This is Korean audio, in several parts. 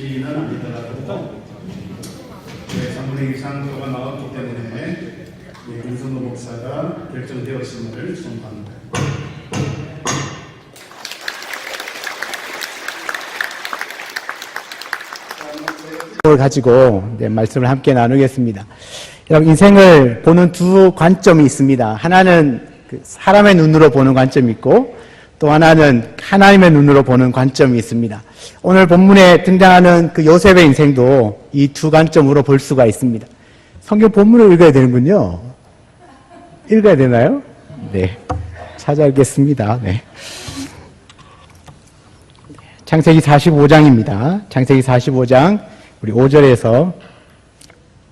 4시는 아니더라도 3분의 2 이상도가 나왔기 때문에 윤선호 목사가 결정되었음을 선포합니다. 을 가지고 말씀을 함께 나누겠습니다. 여러분, 인생을 보는 두 관점이 있습니다. 하나는 사람의 눈으로 보는 관점이 있고, 또 하나는 하나님의 눈으로 보는 관점이 있습니다. 오늘 본문에 등장하는 요셉의 인생도 이 두 관점으로 볼 수가 있습니다. 성경 본문을 읽어야 되는군요. 읽어야 되나요? 네. 찾아오겠습니다. 네. 창세기 45장입니다. 창세기 45장 우리 5절에서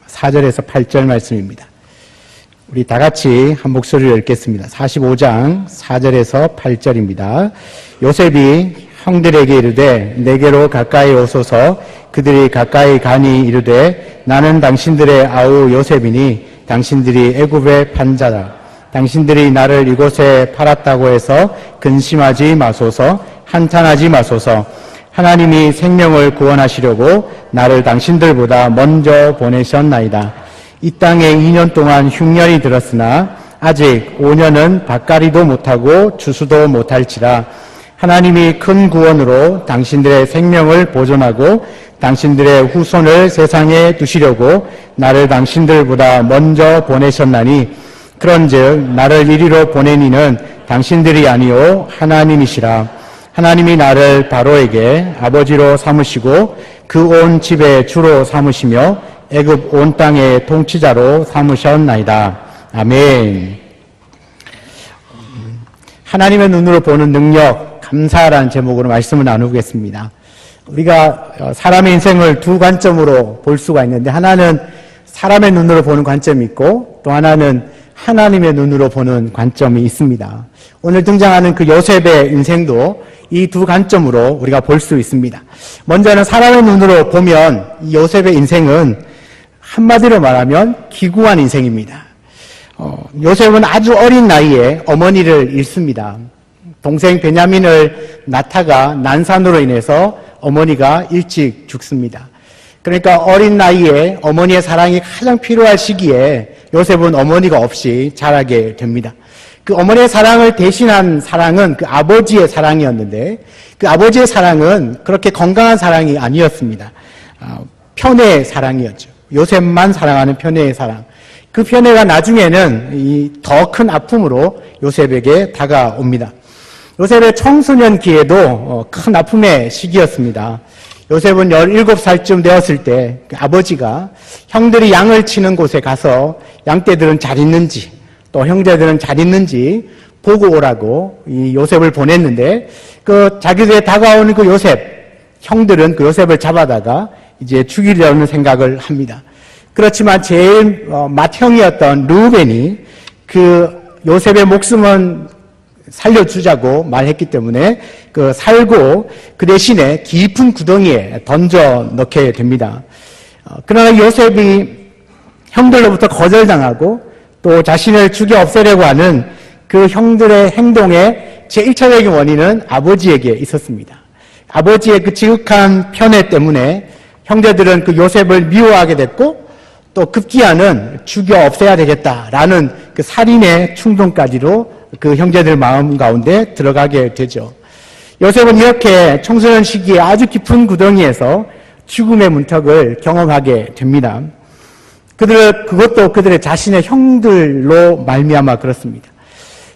4절에서 8절 말씀입니다. 우리 다 같이 한 목소리를 읽겠습니다. 45장 4절에서 8절입니다. 요셉이 형들에게 이르되 내게로 가까이 오소서. 그들이 가까이 가니 이르되 나는 당신들의 아우 요셉이니 당신들이 애굽의 판자라. 당신들이 나를 이곳에 팔았다고 해서 근심하지 마소서. 한탄하지 마소서. 하나님이 생명을 구원하시려고 나를 당신들보다 먼저 보내셨나이다. 이 땅에 2년 동안 흉년이 들었으나 아직 5년은 밭갈이도 못하고 추수도 못할지라. 하나님이 큰 구원으로 당신들의 생명을 보존하고 당신들의 후손을 세상에 두시려고 나를 당신들보다 먼저 보내셨나니 그런즉 나를 이리로 보낸 이는 당신들이 아니요 하나님이시라. 하나님이 나를 바로에게 아버지로 삼으시고 그 온 집의 주로 삼으시며 애굽 온 땅의 통치자로 삼으셨나이다. 아멘. 하나님의 눈으로 보는 능력, 감사라는 제목으로 말씀을 나누겠습니다. 우리가 사람의 인생을 두 관점으로 볼 수가 있는데, 하나는 사람의 눈으로 보는 관점이 있고 또 하나는 하나님의 눈으로 보는 관점이 있습니다. 오늘 등장하는 요셉의 인생도 이 두 관점으로 우리가 볼 수 있습니다. 먼저는 사람의 눈으로 보면 이 요셉의 인생은 한마디로 말하면 기구한 인생입니다. 요셉은 아주 어린 나이에 어머니를 잃습니다. 동생 베냐민을 낳다가 난산으로 인해서 어머니가 일찍 죽습니다. 그러니까 어린 나이에 어머니의 사랑이 가장 필요할 시기에 요셉은 어머니가 없이 자라게 됩니다. 그 어머니의 사랑을 대신한 사랑은 그 아버지의 사랑이었는데, 그 아버지의 사랑은 그렇게 건강한 사랑이 아니었습니다. 편애의 사랑이었죠. 요셉만 사랑하는 편애의 사랑. 그 편애가 나중에는 더 큰 아픔으로 요셉에게 다가옵니다. 요셉의 청소년기에도 큰 아픔의 시기였습니다. 요셉은 17살쯤 되었을 때 아버지가 형들이 양을 치는 곳에 가서 양떼들은 잘 있는지 또 형제들은 잘 있는지 보고 오라고 이 요셉을 보냈는데, 자기들에 다가오는 요셉, 형들은 요셉을 잡아다가 이제 죽이려는 생각을 합니다. 그렇지만 제일 맏형이었던 르우벤이 요셉의 목숨은 살려주자고 말했기 때문에 살고 그 대신에 깊은 구덩이에 던져 넣게 됩니다. 그러나 요셉이 형들로부터 거절당하고 또 자신을 죽여 없애려고 하는 그 형들의 행동의 제1차적인 원인은 아버지에게 있었습니다. 아버지의 지극한 편애 때문에 형제들은 요셉을 미워하게 됐고 또 급기야는 죽여 없애야 되겠다라는 살인의 충동까지도 형제들 마음 가운데 들어가게 되죠. 요셉은 이렇게 청소년 시기에 아주 깊은 구덩이에서 죽음의 문턱을 경험하게 됩니다. 그것도 그들의 자신의 형들로 말미암아 그렇습니다.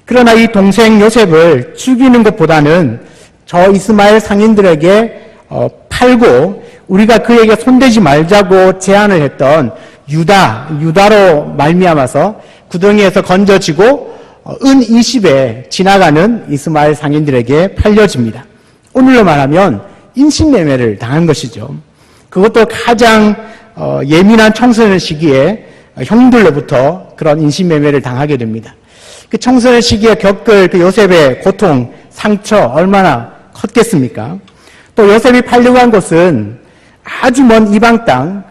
그러나 이 동생 요셉을 죽이는 것보다는 저 이스마엘 상인들에게 팔고 우리가 그에게 손대지 말자고 제안을 했던 유다로 말미암아서 구덩이에서 건져지고 은 20에 지나가는 이스마엘 상인들에게 팔려집니다. 오늘로 말하면 인신매매를 당한 것이죠. 그것도 가장 예민한 청소년 시기에 형들로부터 그런 인신매매를 당하게 됩니다. 그 청소년 시기에 겪을 요셉의 고통, 상처 얼마나 컸겠습니까? 또 요셉이 팔려간 곳은 아주 먼 이방 땅,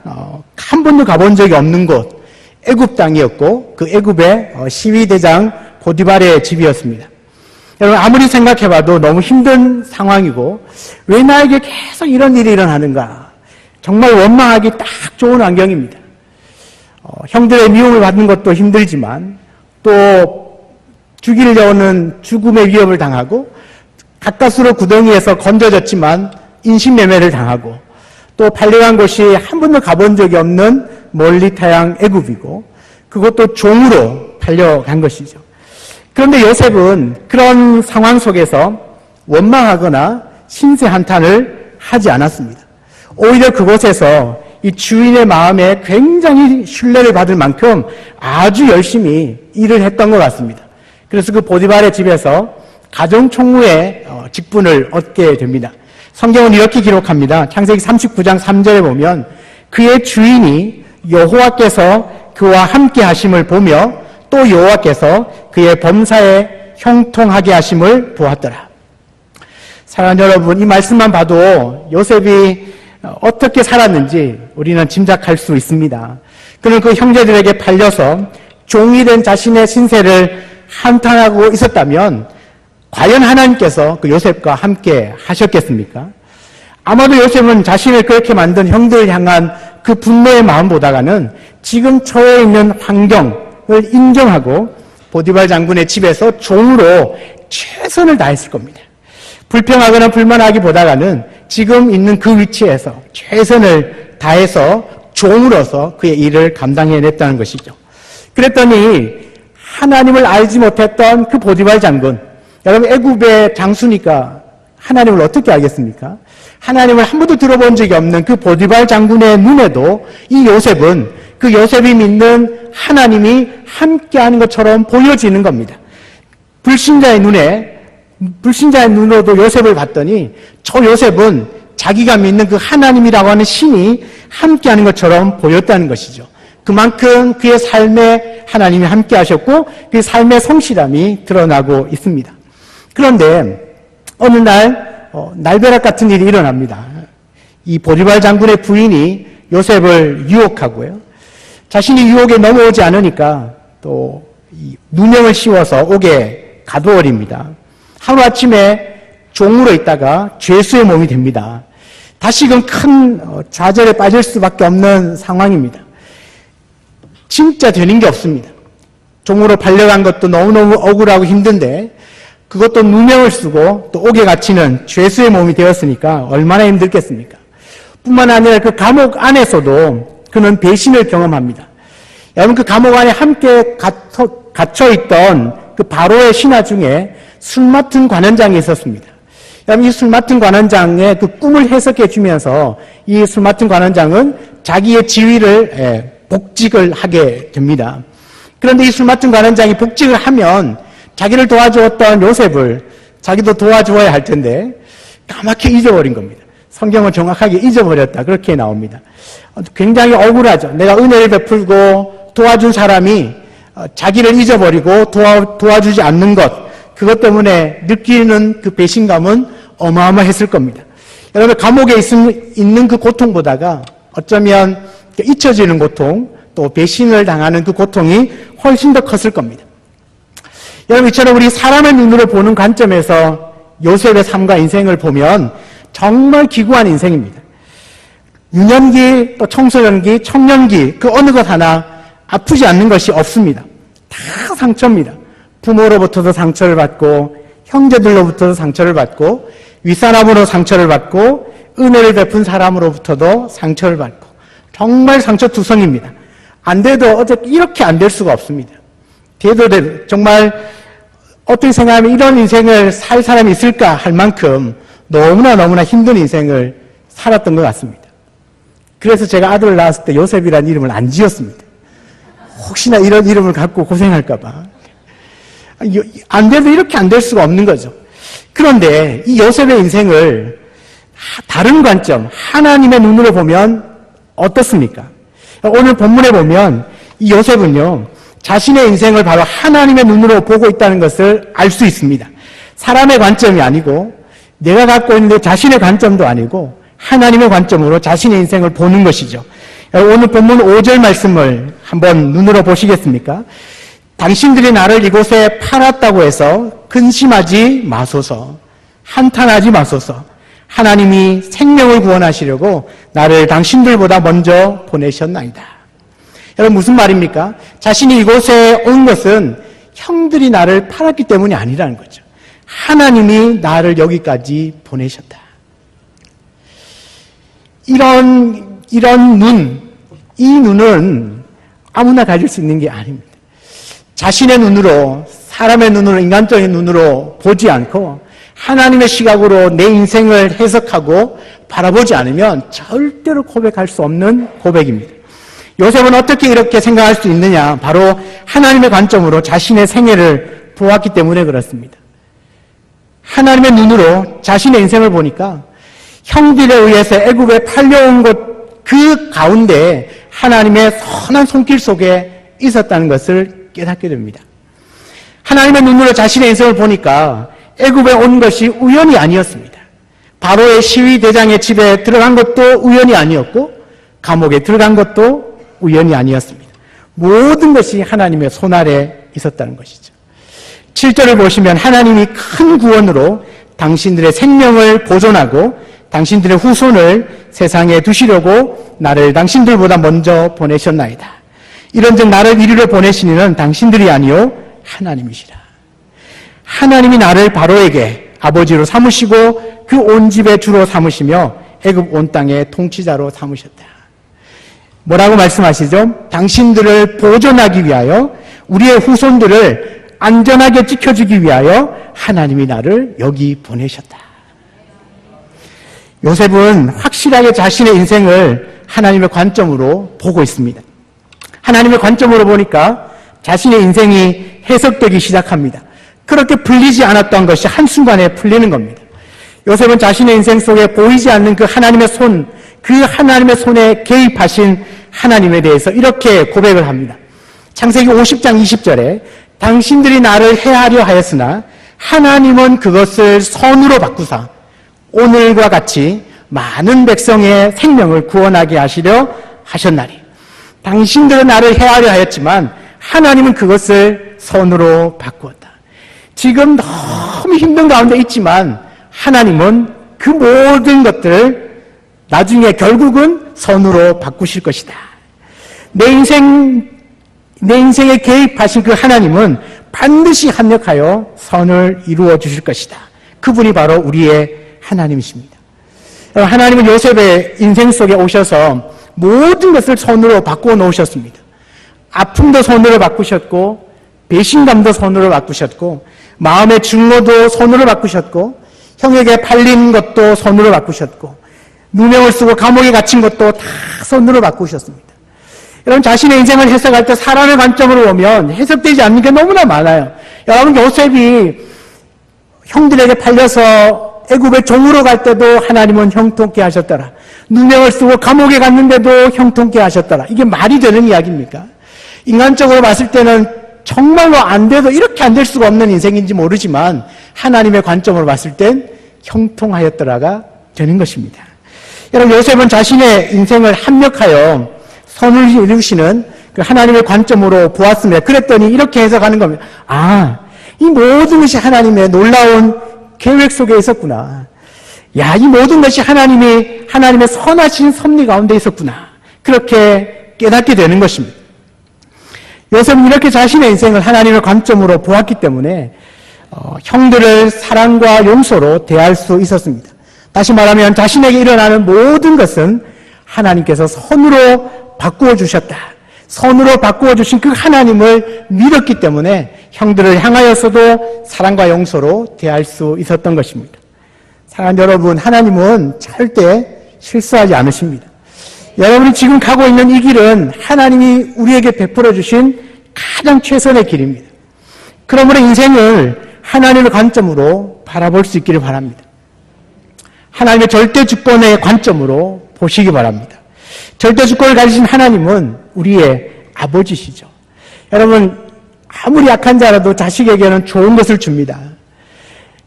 한 번도 가본 적이 없는 곳, 애굽 땅이었고 그 애굽의 시위대장 보디발의 집이었습니다. 여러분, 아무리 생각해봐도 너무 힘든 상황이고 왜 나에게 계속 이런 일이 일어나는가? 정말 원망하기 딱 좋은 환경입니다. 형들의 미움을 받는 것도 힘들지만 또 죽이려는 죽음의 위협을 당하고 가까스로 구덩이에서 건져졌지만 인신매매를 당하고 또 팔려간 곳이 한 번도 가본 적이 없는 멀리 타양 애굽이고 그것도 종으로 팔려간 것이죠. 그런데 요셉은 그런 상황 속에서 원망하거나 신세 한탄을 하지 않았습니다. 오히려 그곳에서 이 주인의 마음에 굉장히 신뢰를 받을 만큼 아주 열심히 일을 했던 것 같습니다. 그래서 그 보디발의 집에서 가정총무의 직분을 얻게 됩니다. 성경은 이렇게 기록합니다. 창세기 39장 3절에 보면 그의 주인이 여호와께서 그와 함께 하심을 보며 또 여호와께서 그의 범사에 형통하게 하심을 보았더라. 사랑하는 여러분, 이 말씀만 봐도 요셉이 어떻게 살았는지 우리는 짐작할 수 있습니다. 그는 그 형제들에게 팔려서 종이 된 자신의 신세를 한탄하고 있었다면 과연 하나님께서 그 요셉과 함께 하셨겠습니까? 아마도 요셉은 자신을 그렇게 만든 형들을 향한 그 분노의 마음보다는 지금 처해 있는 환경을 인정하고 보디발 장군의 집에서 종으로 최선을 다했을 겁니다. 불평하거나 불만하기보다는 지금 있는 그 위치에서 최선을 다해서 종으로서 그의 일을 감당해냈다는 것이죠. 그랬더니 하나님을 알지 못했던 그 보디발 장군, 여러분 애굽의 장수니까 하나님을 어떻게 알겠습니까? 하나님을 한 번도 들어본 적이 없는 그 보디발 장군의 눈에도 이 요셉은 그 요셉이 믿는 하나님이 함께하는 것처럼 보여지는 겁니다. 불신자의 눈으로도 요셉을 봤더니 저 요셉은 자기가 믿는 그 하나님이라고 하는 신이 함께하는 것처럼 보였다는 것이죠. 그만큼 그의 삶에 하나님이 함께하셨고 그의 삶의 성실함이 드러나고 있습니다. 그런데 어느 날 날벼락 같은 일이 일어납니다. 이 보디발 장군의 부인이 요셉을 유혹하고요. 자신이 유혹에 넘어오지 않으니까 또 누명을 씌워서 옥에 가두어버립니다. 하루아침에 종으로 있다가 죄수의 몸이 됩니다. 다시금 큰 좌절에 빠질 수밖에 없는 상황입니다. 진짜 되는 게 없습니다. 종으로 팔려간 것도 너무너무 억울하고 힘든데 그것도 누명을 쓰고 또 옥에 갇히는 죄수의 몸이 되었으니까 얼마나 힘들겠습니까? 뿐만 아니라 그 감옥 안에서도 그는 배신을 경험합니다. 여러분 그 감옥 안에 함께 갇혀있던 그 바로의 신하 중에 술 맡은 관원장이 있었습니다. 여러분 이 술 맡은 관원장의 그 꿈을 해석해 주면서 이 술 맡은 관원장은 자기의 지위를 복직을 하게 됩니다. 그런데 이 술 맡은 관원장이 복직을 하면 자기를 도와주었던 요셉을 자기도 도와주어야 할 텐데 까맣게 잊어버린 겁니다. 성경은 정확하게 잊어버렸다 그렇게 나옵니다. 굉장히 억울하죠. 내가 은혜를 베풀고 도와준 사람이 자기를 잊어버리고 도와주지 않는 것, 그것 때문에 느끼는 그 배신감은 어마어마했을 겁니다. 여러분 감옥에 있는 그 고통보다가 어쩌면 잊혀지는 고통, 또 배신을 당하는 그 고통이 훨씬 더 컸을 겁니다. 여러분 이처럼 우리 사람의 눈으로 보는 관점에서 요셉의 삶과 인생을 보면 정말 기구한 인생입니다. 유년기, 또 청소년기, 청년기 그 어느 것 하나 아프지 않는 것이 없습니다. 다 상처입니다. 부모로부터도 상처를 받고 형제들로부터도 상처를 받고 윗사람으로 상처를 받고 은혜를 베푼 사람으로부터도 상처를 받고 정말 상처투성입니다. 안 돼도 어차피 이렇게 안 될 수가 없습니다. 돼도 정말 어떻게 생각하면 이런 인생을 살 사람이 있을까 할 만큼 너무나 힘든 인생을 살았던 것 같습니다. 그래서 제가 아들을 낳았을 때 요셉이라는 이름을 안 지었습니다. 혹시나 이런 이름을 갖고 고생할까 봐. 안 돼도 이렇게 안 될 수가 없는 거죠. 그런데 이 요셉의 인생을 다른 관점, 하나님의 눈으로 보면 어떻습니까? 오늘 본문에 보면 이 요셉은요, 자신의 인생을 바로 하나님의 눈으로 보고 있다는 것을 알 수 있습니다. 사람의 관점이 아니고 내가 갖고 있는 자신의 관점도 아니고 하나님의 관점으로 자신의 인생을 보는 것이죠. 오늘 본문 5절 말씀을 한번 눈으로 보시겠습니까? 당신들이 나를 이곳에 팔았다고 해서 근심하지 마소서, 한탄하지 마소서. 하나님이 생명을 구원하시려고 나를 당신들보다 먼저 보내셨나이다. 여러분 무슨 말입니까? 자신이 이곳에 온 것은 형들이 나를 팔았기 때문이 아니라는 거죠. 하나님이 나를 여기까지 보내셨다. 이런 이 눈은 아무나 가질 수 있는 게 아닙니다. 자신의 눈으로, 사람의 눈으로, 인간적인 눈으로 보지 않고 하나님의 시각으로 내 인생을 해석하고 바라보지 않으면 절대로 고백할 수 없는 고백입니다. 요셉은 어떻게 이렇게 생각할 수 있느냐? 바로 하나님의 관점으로 자신의 생애를 보았기 때문에 그렇습니다. 하나님의 눈으로 자신의 인생을 보니까 형들에 의해서 애굽에 팔려온 것 그 가운데 하나님의 선한 손길 속에 있었다는 것을 깨닫게 됩니다. 하나님의 눈으로 자신의 인생을 보니까 애굽에 온 것이 우연이 아니었습니다. 바로의 시위대장의 집에 들어간 것도 우연이 아니었고 감옥에 들어간 것도 우연이 아니었습니다. 모든 것이 하나님의 손 아래 있었다는 것이죠. 7절을 보시면 하나님이 큰 구원으로 당신들의 생명을 보존하고 당신들의 후손을 세상에 두시려고 나를 당신들보다 먼저 보내셨나이다. 이런즉 나를 이리로 보내신 이는 당신들이 아니요 하나님이시라. 하나님이 나를 바로에게 아버지로 삼으시고 그 온 집의 주로 삼으시며 애굽 온 땅의 통치자로 삼으셨다. 뭐라고 말씀하시죠? 당신들을 보존하기 위하여 우리의 후손들을 안전하게 지켜주기 위하여 하나님이 나를 여기 보내셨다. 요셉은 확실하게 자신의 인생을 하나님의 관점으로 보고 있습니다. 하나님의 관점으로 보니까 자신의 인생이 해석되기 시작합니다. 그렇게 풀리지 않았던 것이 한순간에 풀리는 겁니다. 요셉은 자신의 인생 속에 보이지 않는 그 하나님의 손, 그 하나님의 손에 개입하신 하나님에 대해서 이렇게 고백을 합니다. 창세기 50장 20절에 당신들이 나를 해하려 하였으나 하나님은 그것을 선으로 바꾸사 오늘과 같이 많은 백성의 생명을 구원하게 하시려 하셨나니 당신들은 나를 해하려 하였지만 하나님은 그것을 선으로 바꾸었다. 지금 너무 힘든 가운데 있지만 하나님은 그 모든 것들을 나중에 결국은 선으로 바꾸실 것이다. 내 인생에 개입하신 그 하나님은 반드시 합력하여 선을 이루어 주실 것이다. 그분이 바로 우리의 하나님이십니다. 하나님은 요셉의 인생 속에 오셔서 모든 것을 손으로 바꾸어 놓으셨습니다. 아픔도 손으로 바꾸셨고 배신감도 손으로 바꾸셨고 마음의 증오도 손으로 바꾸셨고 형에게 팔린 것도 손으로 바꾸셨고 누명을 쓰고 감옥에 갇힌 것도 다 손으로 바꾸셨습니다. 여러분 자신의 인생을 해석할 때 사람의 관점으로 보면 해석되지 않는 게 너무나 많아요. 여러분 요셉이 형들에게 팔려서 애굽의 종으로 갈 때도 하나님은 형통케 하셨더라. 누명을 쓰고 감옥에 갔는데도 형통케 하셨더라. 이게 말이 되는 이야기입니까? 인간적으로 봤을 때는 정말로 안 돼도 이렇게 안 될 수가 없는 인생인지 모르지만 하나님의 관점으로 봤을 땐 형통하였더라가 되는 것입니다. 여러분 요셉은 자신의 인생을 합력하여 선을 이루시는 그 하나님의 관점으로 보았습니다. 그랬더니 이렇게 해석하는 겁니다. 아, 이 모든 것이 하나님의 놀라운 계획 속에 있었구나. 야, 이 모든 것이 하나님의 선하신 섭리 가운데 있었구나. 그렇게 깨닫게 되는 것입니다. 요셉은 이렇게 자신의 인생을 하나님의 관점으로 보았기 때문에 형들을 사랑과 용서로 대할 수 있었습니다. 다시 말하면 자신에게 일어나는 모든 것은 하나님께서 선으로 바꾸어 주셨다. 선으로 바꾸어 주신 그 하나님을 믿었기 때문에 형들을 향하여서도 사랑과 용서로 대할 수 있었던 것입니다. 사랑하는 여러분, 하나님은 절대 실수하지 않으십니다. 여러분이 지금 가고 있는 이 길은 하나님이 우리에게 베풀어 주신 가장 최선의 길입니다. 그러므로 인생을 하나님의 관점으로 바라볼 수 있기를 바랍니다. 하나님의 절대 주권의 관점으로 보시기 바랍니다. 절대 주권을 가지신 하나님은 우리의 아버지시죠. 여러분, 아무리 약한 자라도 자식에게는 좋은 것을 줍니다.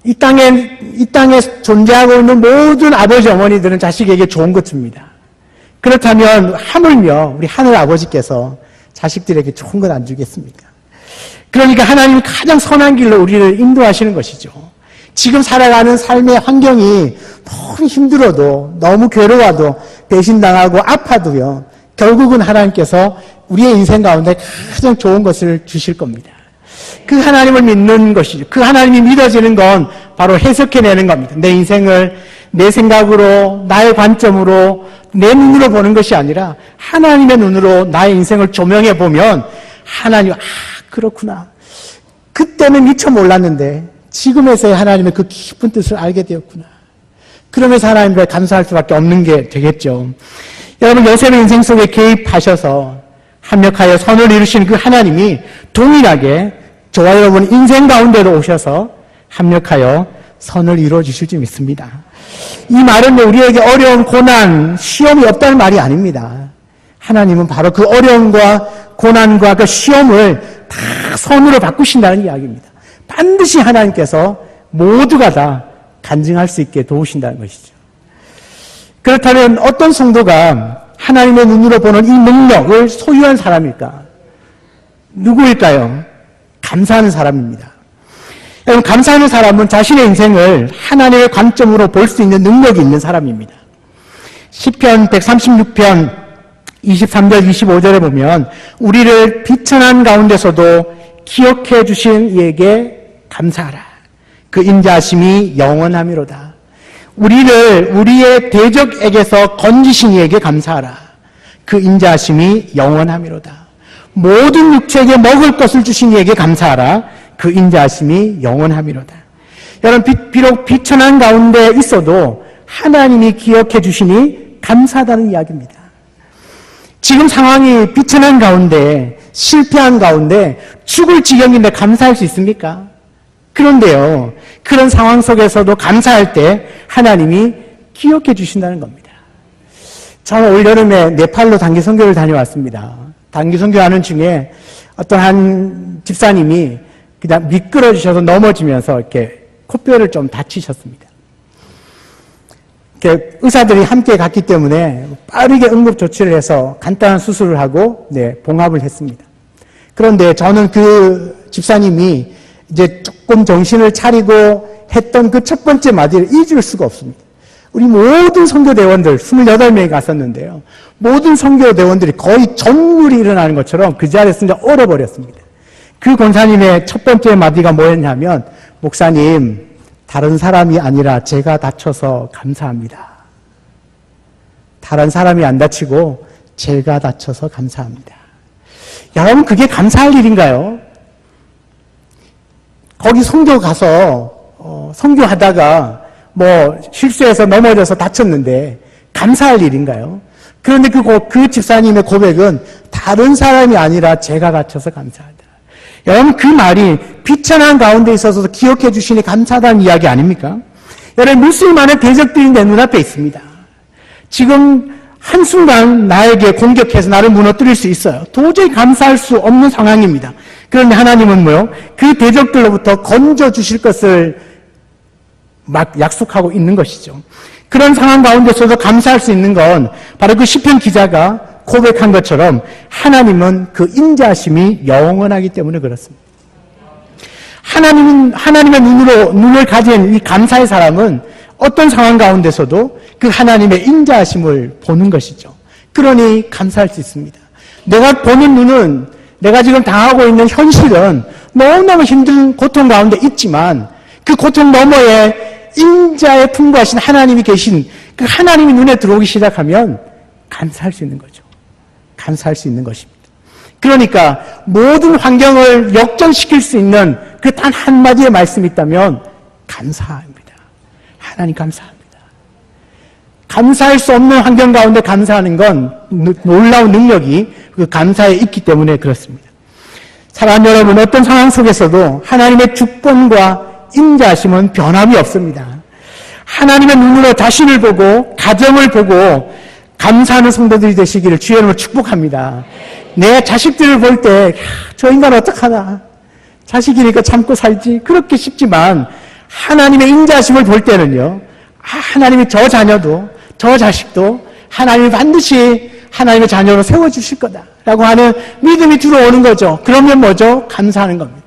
이 땅에 존재하고 있는 모든 아버지, 어머니들은 자식에게 좋은 것 줍니다. 그렇다면 하물며 우리 하늘 아버지께서 자식들에게 좋은 것 안 주겠습니까? 그러니까 하나님이 가장 선한 길로 우리를 인도하시는 것이죠. 지금 살아가는 삶의 환경이 너무 힘들어도, 너무 괴로워도, 배신당하고 아파도요, 결국은 하나님께서 우리의 인생 가운데 가장 좋은 것을 주실 겁니다. 그 하나님을 믿는 것이죠. 그 하나님이 믿어지는 건 바로 해석해내는 겁니다. 내 인생을 내 생각으로, 나의 관점으로, 내 눈으로 보는 것이 아니라 하나님의 눈으로 나의 인생을 조명해 보면 하나님, 그렇구나. 그때는 미처 몰랐는데 지금에서야 하나님의 그 깊은 뜻을 알게 되었구나. 그러면서 하나님께 감사할 수밖에 없는 게 되겠죠. 여러분, 요셉의 인생 속에 개입하셔서 합력하여 선을 이루신 그 하나님이 동일하게 저와 여러분 인생 가운데로 오셔서 합력하여 선을 이루어 주실 줄 믿습니다. 이 말은 우리에게 어려운 고난, 시험이 없다는 말이 아닙니다. 하나님은 바로 그 어려움과 고난과 그 시험을 다 선으로 바꾸신다는 이야기입니다. 반드시 하나님께서 모두가 다 간증할 수 있게 도우신다는 것이죠. 그렇다면 어떤 성도가 하나님의 눈으로 보는 이 능력을 소유한 사람일까? 누구일까요? 감사하는 사람입니다. 여러분, 감사하는 사람은 자신의 인생을 하나님의 관점으로 볼 수 있는 능력이 있는 사람입니다. 시편 136편 23절 25절에 보면 우리를 비천한 가운데서도 기억해 주신 이에게 감사하라. 그 인자하심이 영원하미로다. 우리를 우리의 대적에게서 건지신 이에게 감사하라. 그 인자하심이 영원하미로다. 모든 육체에게 먹을 것을 주신 이에게 감사하라. 그 인자하심이 영원하미로다. 여러분, 비록 비천한 가운데 있어도 하나님이 기억해 주시니 감사하다는 이야기입니다. 지금 상황이 비천한 가운데, 실패한 가운데 죽을 지경인데 감사할 수 있습니까? 그런데요, 그런 상황 속에서도 감사할 때 하나님이 기억해 주신다는 겁니다. 저는 올여름에 네팔로 단기 선교를 다녀왔습니다. 단기 선교하는 중에 어떤 한 집사님이 그냥 미끄러지셔서 넘어지면서 이렇게 코뼈를 좀 다치셨습니다. 이렇게 의사들이 함께 갔기 때문에 빠르게 응급 조치를 해서 간단한 수술을 하고 봉합을 했습니다. 그런데 저는 그 집사님이 이제 조금 정신을 차리고 했던 그 첫 번째 마디를 잊을 수가 없습니다. 우리 모든 선교대원들 28명이 갔었는데요. 모든 선교대원들이 거의 전율이 일어나는 것처럼 그 자리에서 이제 얼어버렸습니다. 그 권사님의 첫 번째 마디가 뭐였냐면, 목사님, 다른 사람이 아니라 제가 다쳐서 감사합니다. 다른 사람이 안 다치고 제가 다쳐서 감사합니다. 여러분, 그게 감사할 일인가요? 거기 선교 가서 선교하다가 실수해서 넘어져서 다쳤는데 감사할 일인가요? 그런데 그 집사님의 고백은 다른 사람이 아니라 제가 다쳐서 감사하다. 여러분, 그 말이 비천한 가운데 있어서 기억해 주시니 감사하다는 이야기 아닙니까? 여러분, 무수많은 대적들이 내 눈앞에 있습니다. 지금 한순간 나에게 공격해서 나를 무너뜨릴 수 있어요. 도저히 감사할 수 없는 상황입니다. 그런데 하나님은 뭐요? 그 대적들로부터 건져 주실 것을 막 약속하고 있는 것이죠. 그런 상황 가운데서도 감사할 수 있는 건 바로 그 시편 기자가 고백한 것처럼 하나님은 그 인자하심이 영원하기 때문에 그렇습니다. 하나님의 눈을 가진 이 감사의 사람은 어떤 상황 가운데서도 그 하나님의 인자하심을 보는 것이죠. 그러니 감사할 수 있습니다. 내가 보는 눈은 내가 지금 당하고 있는 현실은 너무너무 힘든 고통 가운데 있지만 그 고통 너머에 인자에 풍부하신 하나님이 계신 그 하나님이 눈에 들어오기 시작하면 감사할 수 있는 거죠. 감사할 수 있는 것입니다. 그러니까 모든 환경을 역전시킬 수 있는 그 단 한마디의 말씀이 있다면 감사합니다. 하나님 감사합니다. 감사할 수 없는 환경 가운데 감사하는 건 놀라운 능력이 그 감사에 있기 때문에 그렇습니다. 사랑하는 여러분, 어떤 상황 속에서도 하나님의 주권과 인자하심은 변함이 없습니다. 하나님의 눈으로 자신을 보고 가정을 보고 감사하는 성도들이 되시기를 주의 이름으로 축복합니다. 내 자식들을 볼 때 저 인간 어떡하나, 자식이니까 참고 살지, 그렇게 싶지만 하나님의 인자하심을 볼 때는요, 하나님이 저 자녀도 저 자식도 하나님이 반드시 하나님의 자녀로 세워주실 거다라고 하는 믿음이 들어오는 거죠. 그러면 뭐죠? 감사하는 겁니다.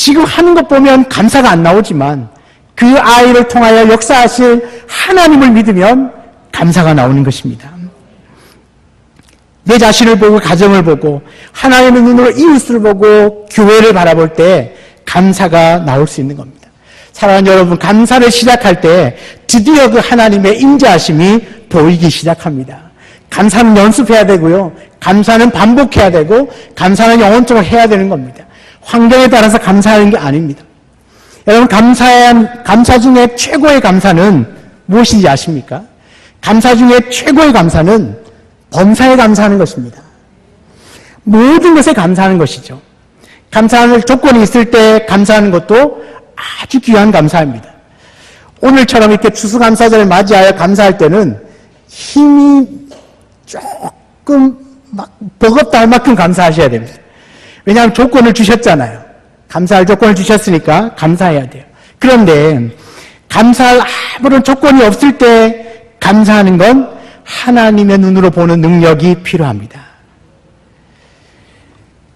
지금 하는 것 보면 감사가 안 나오지만 그 아이를 통하여 역사하실 하나님을 믿으면 감사가 나오는 것입니다. 내 자신을 보고 가정을 보고 하나님의 눈으로 이웃을 보고 교회를 바라볼 때 감사가 나올 수 있는 겁니다. 사랑하는 여러분, 감사를 시작할 때 드디어 그 하나님의 인자하심이 보이기 시작합니다. 감사는 연습해야 되고요. 감사는 반복해야 되고 감사는 영혼적으로 해야 되는 겁니다. 환경에 따라서 감사하는 게 아닙니다. 여러분, 감사 중에 최고의 감사는 무엇인지 아십니까? 감사 중에 최고의 감사는 범사에 감사하는 것입니다. 모든 것에 감사하는 것이죠. 감사할 조건이 있을 때 감사하는 것도 아주 귀한 감사입니다. 오늘처럼 이렇게 추수감사절을 맞이하여 감사할 때는 힘이 조금 막 버겁다 할 만큼 감사하셔야 됩니다. 왜냐하면 조건을 주셨잖아요. 감사할 조건을 주셨으니까 감사해야 돼요. 그런데 감사할 아무런 조건이 없을 때 감사하는 건 하나님의 눈으로 보는 능력이 필요합니다.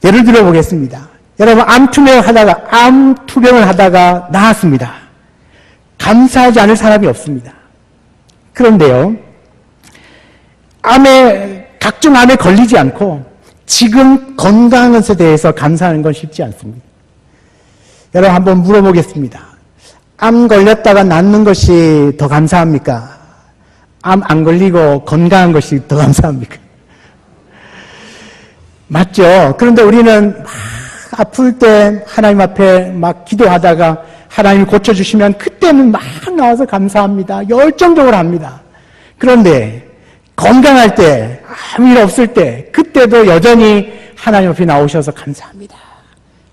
예를 들어 보겠습니다. 여러분, 암 투병을 하다가 나았습니다. 감사하지 않을 사람이 없습니다. 그런데요, 각종 암에 걸리지 않고 지금 건강한 것에 대해서 감사하는 건 쉽지 않습니다. 여러분, 한번 물어보겠습니다. 암 걸렸다가 낫는 것이 더 감사합니까? 암 안 걸리고 건강한 것이 더 감사합니까? 맞죠? 그런데 우리는 막 아플 때 하나님 앞에 막 기도하다가 하나님이 고쳐주시면 그때는 막 나와서 감사합니다. 열정적으로 합니다. 그런데 건강할 때, 아무 일 없을 때, 그때도 여전히 하나님 앞에 나오셔서 감사합니다.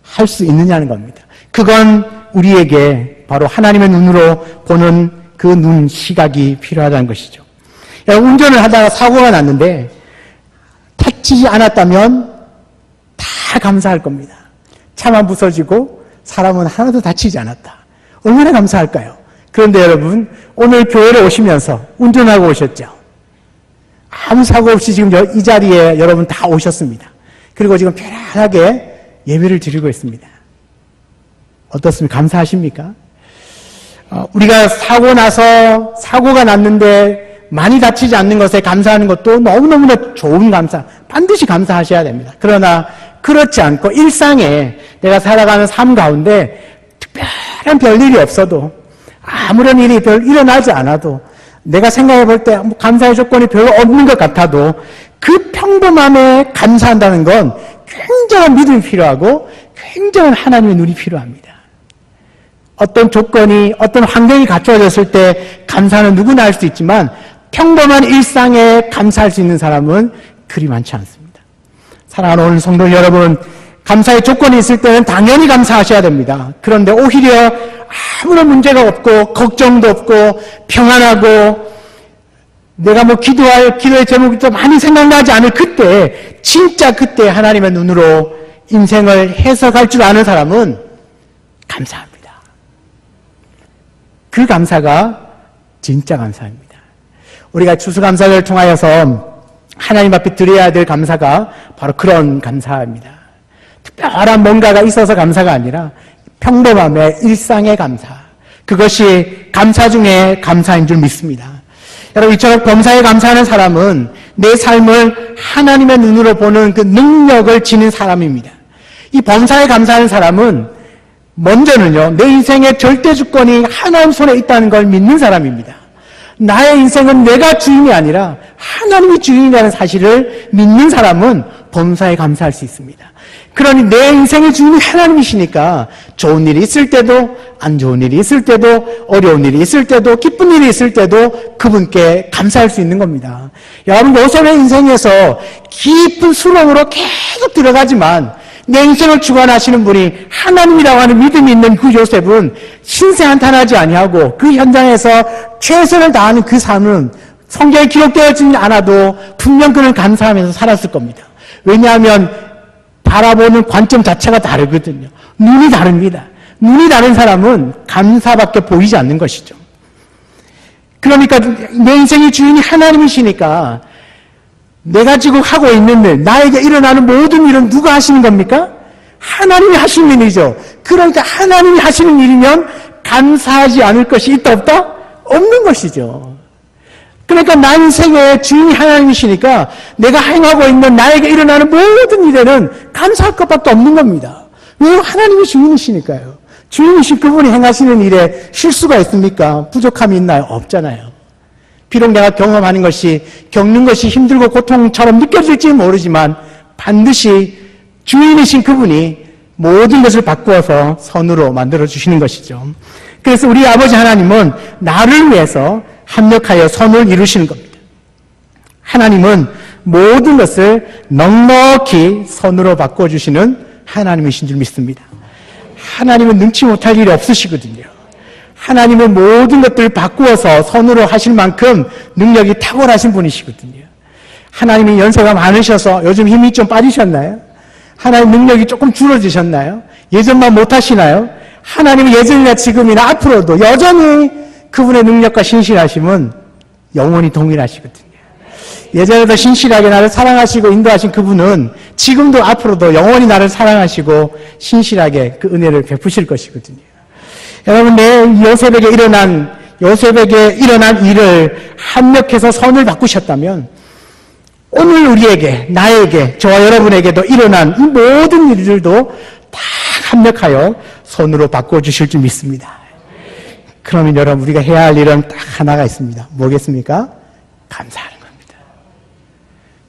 할 수 있느냐는 겁니다. 그건 우리에게 바로 하나님의 눈으로 보는 그 눈 시각이 필요하다는 것이죠. 운전을 하다가 사고가 났는데 다치지 않았다면 다 감사할 겁니다. 차만 부서지고 사람은 하나도 다치지 않았다. 얼마나 감사할까요? 그런데 여러분, 오늘 교회에 오시면서 운전하고 오셨죠? 아무 사고 없이 지금 이 자리에 여러분 다 오셨습니다. 그리고 지금 편안하게 예배를 드리고 있습니다. 어떻습니까? 감사하십니까? 우리가 사고가 났는데 많이 다치지 않는 것에 감사하는 것도 너무너무나 좋은 감사, 반드시 감사하셔야 됩니다. 그러나 그렇지 않고 일상에 내가 살아가는 삶 가운데 특별한 별일이 없어도 아무런 일이 일어나지 않아도 내가 생각해 볼 때 감사의 조건이 별로 없는 것 같아도 그 평범함에 감사한다는 건 굉장한 믿음이 필요하고 굉장한 하나님의 눈이 필요합니다. 어떤 조건이, 어떤 환경이 갖춰졌을 때 감사는 누구나 할 수 있지만 평범한 일상에 감사할 수 있는 사람은 그리 많지 않습니다. 사랑하는 오늘 성도 여러분, 감사의 조건이 있을 때는 당연히 감사하셔야 됩니다. 그런데 오히려 아무런 문제가 없고 걱정도 없고 평안하고 내가 기도의 제목이 좀 많이 생각나지 않을 그때, 진짜 그때 하나님의 눈으로 인생을 해석할 줄 아는 사람은 감사합니다. 그 감사가 진짜 감사입니다. 우리가 추수감사를 통하여서 하나님 앞에 드려야 될 감사가 바로 그런 감사입니다. 특별한 뭔가가 있어서 감사가 아니라 평범함의 일상의 감사. 그것이 감사 중에 감사인 줄 믿습니다. 여러분, 이처럼 범사에 감사하는 사람은 내 삶을 하나님의 눈으로 보는 그 능력을 지닌 사람입니다. 이 범사에 감사하는 사람은 먼저는요, 내 인생의 절대 주권이 하나님 손에 있다는 걸 믿는 사람입니다. 나의 인생은 내가 주인이 아니라 하나님이 주인이라는 사실을 믿는 사람은 범사에 감사할 수 있습니다. 그러니 내 인생의 주인이 하나님이시니까 좋은 일이 있을 때도 안 좋은 일이 있을 때도 어려운 일이 있을 때도 기쁜 일이 있을 때도 그분께 감사할 수 있는 겁니다. 여러분, 요셉의 인생에서 깊은 수렁으로 계속 들어가지만 내 인생을 주관하시는 분이 하나님이라고 하는 믿음이 있는 그 요셉은 신세 한탄하지 아니하고 그 현장에서 최선을 다하는 그 삶은 성경에 기록되어지지 않아도 분명 그는 감사하면서 살았을 겁니다. 왜냐하면 바라보는 관점 자체가 다르거든요. 눈이 다릅니다. 눈이 다른 사람은 감사밖에 보이지 않는 것이죠. 그러니까 내 인생의 주인이 하나님이시니까 내가 지금 하고 있는 일, 나에게 일어나는 모든 일은 누가 하시는 겁니까? 하나님이 하시는 일이죠. 그러니까 하나님이 하시는 일이면 감사하지 않을 것이 있다 없다? 없는 것이죠. 그러니까 나 인생의 주인이 하나님이시니까 내가 행하고 있는 나에게 일어나는 모든 일에는 감사할 것밖에 없는 겁니다. 왜? 하나님이 주인이시니까요. 주인이신 그분이 행하시는 일에 실수가 있습니까? 부족함이 있나요? 없잖아요. 비록 내가 경험하는 것이, 겪는 것이 힘들고 고통처럼 느껴질지 모르지만 반드시 주인이신 그분이 모든 것을 바꾸어서 선으로 만들어주시는 것이죠. 그래서 우리 아버지 하나님은 나를 위해서 합력하여 선을 이루시는 겁니다. 하나님은 모든 것을 넉넉히 선으로 바꿔주시는 하나님이신 줄 믿습니다. 하나님은 능치 못할 일이 없으시거든요. 하나님은 모든 것들을 바꾸어서 선으로 하실 만큼 능력이 탁월하신 분이시거든요. 하나님이 연세가 많으셔서 요즘 힘이 좀 빠지셨나요? 하나님 능력이 조금 줄어드셨나요? 예전만 못하시나요? 하나님은 예전이나 지금이나 앞으로도 여전히 그분의 능력과 신실하심은 영원히 동일하시거든요. 예전에도 신실하게 나를 사랑하시고 인도하신 그분은 지금도 앞으로도 영원히 나를 사랑하시고 신실하게 그 은혜를 베푸실 것이거든요. 여러분, 요셉에게 일어난 일을 합력해서 선을 바꾸셨다면 오늘 우리에게, 나에게, 저와 여러분에게도 일어난 이 모든 일들도 다 합력하여 선으로 바꿔주실 줄 믿습니다. 그러면 여러분, 우리가 해야 할 일은 딱 하나가 있습니다. 뭐겠습니까? 감사하는 겁니다.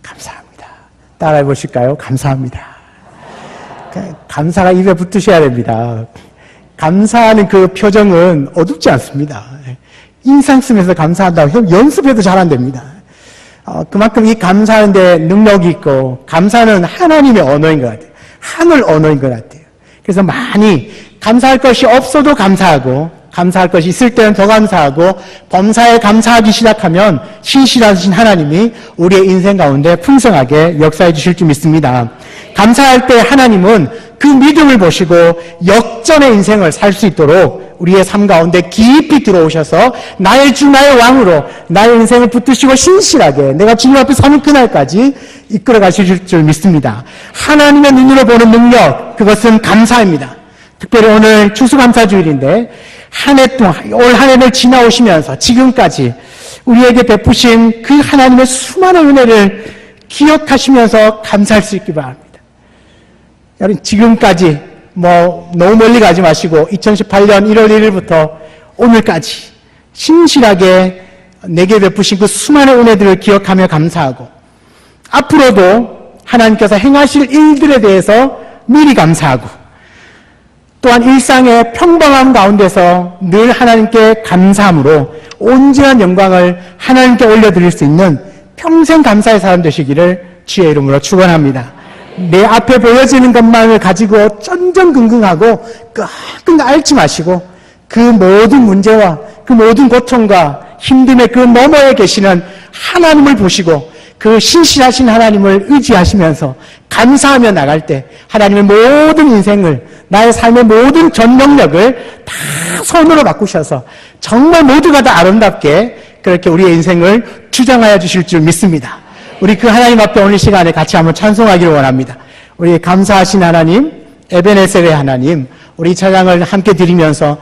감사합니다. 따라해 보실까요? 감사합니다. 감사가 입에 붙으셔야 됩니다. 감사하는 그 표정은 어둡지 않습니다. 인상 쓰면서 감사한다고 연습해도 잘 안 됩니다. 그만큼 이 감사하는데 능력이 있고, 감사는 하나님의 언어인 것 같아요. 하늘 언어인 것 같아요. 그래서 많이 감사할 것이 없어도 감사하고, 감사할 것이 있을 때는 더 감사하고, 범사에 감사하기 시작하면 신실하신 하나님이 우리의 인생 가운데 풍성하게 역사해 주실 줄 믿습니다. 감사할 때 하나님은 그 믿음을 보시고 역전의 인생을 살 수 있도록 우리의 삶 가운데 깊이 들어오셔서 나의 주, 나의 왕으로 나의 인생을 붙드시고 신실하게 내가 주님 앞에 서는 그날까지 이끌어 가실 줄 믿습니다. 하나님의 눈으로 보는 능력, 그것은 감사입니다. 특별히 오늘 추수감사주일인데 한 해 동안, 올 한 해를 지나오시면서 지금까지 우리에게 베푸신 그 하나님의 수많은 은혜를 기억하시면서 감사할 수 있기 바랍니다. 여러분, 지금까지 너무 멀리 가지 마시고 2018년 1월 1일부터 오늘까지 신실하게 내게 베푸신 그 수많은 은혜들을 기억하며 감사하고, 앞으로도 하나님께서 행하실 일들에 대해서 미리 감사하고, 또한 일상의 평범함 가운데서 늘 하나님께 감사함으로 온전한 영광을 하나님께 올려드릴 수 있는 평생 감사의 사람 되시기를 주의 이름으로 축원합니다. 내 앞에 보여지는 것만을 가지고 쫀쫀긍긍하고 끙끙 앓지 마시고 그 모든 문제와 그 모든 고통과 힘듦의 그 너머에 계시는 하나님을 보시고 그 신실하신 하나님을 의지하시면서 감사하며 나갈 때 하나님의 모든 인생을, 나의 삶의 모든 전 영역을 다 선으로 바꾸셔서 정말 모두가 다 아름답게 그렇게 우리의 인생을 주장하여 주실 줄 믿습니다. 우리 그 하나님 앞에 오늘 시간에 같이 한번 찬송하기를 원합니다. 우리 감사하신 하나님, 에베네셀의 하나님, 우리 찬양을 함께 드리면서